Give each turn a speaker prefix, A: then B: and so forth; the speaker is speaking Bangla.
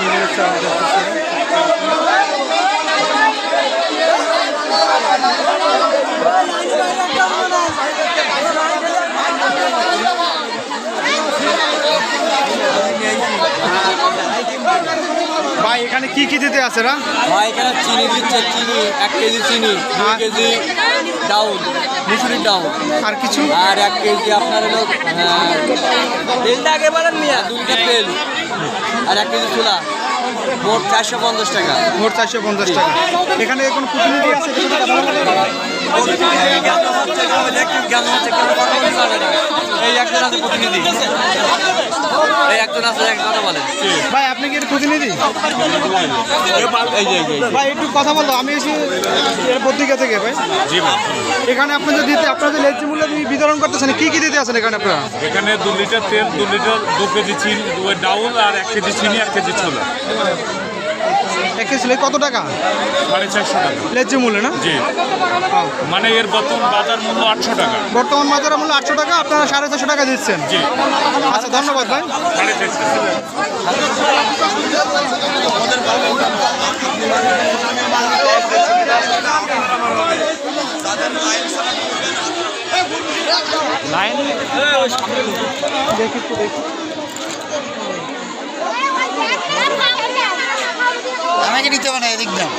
A: মূল্যের চাল দেখতেছি। ভাই এখানে কি কি দিতে আছে না?
B: ভাই এখানে চিনি দিচ্ছে, চিনি 1 কেজি চিনি, 2 কেজি ডাউল, মুসুরির ডাউল,
A: আর কিছু?
B: আর 1 কেজি আপনার হলো তেলটা আগে বলেন মিয়া, 2 লিটার তেল, আর 1 কেজি ছোলা, মোট 450 টাকা।
A: মোট 450 টাকা। এখানে কোনো প্রতিনিধি আছে?
B: এই একজন আছে প্রতিনিধি, এই একজন আছে, এক কথা বলেন।
A: ভাই আপনি কি এর প্রতিনিধি? ভাই একটু কথা বলতো, আমি এসে এর পত্রিকা থেকে ভাই। এখানে আপনাদের দিতে, আপনাদের লেচি মূল্য বিতরণ করতেছেন, কি কি দিতে আছেন এখানে আপনারা?
C: এখানে 2 লিটার তেল, 2 কেজি চিনি, ডাউল, আর 1 কেজি চিনি, 1 কেজি ছোলা।
A: 1 কেজি কত টাকা?
C: 450 টাকা
A: লেচি মূল্য না?
C: জি, মানে এর বর্তমান বাজার মূল্য 800 টাকা।
A: বর্তমান বাজার মূল্য 800 টাকা, আপনারা 450 টাকা দিচ্ছেন।
C: জি,
A: আচ্ছা ধন্যবাদ ভাই।
D: 450
A: দেখি তো দেখি।
D: আমাকে নিতে হবে না এদিক দাও।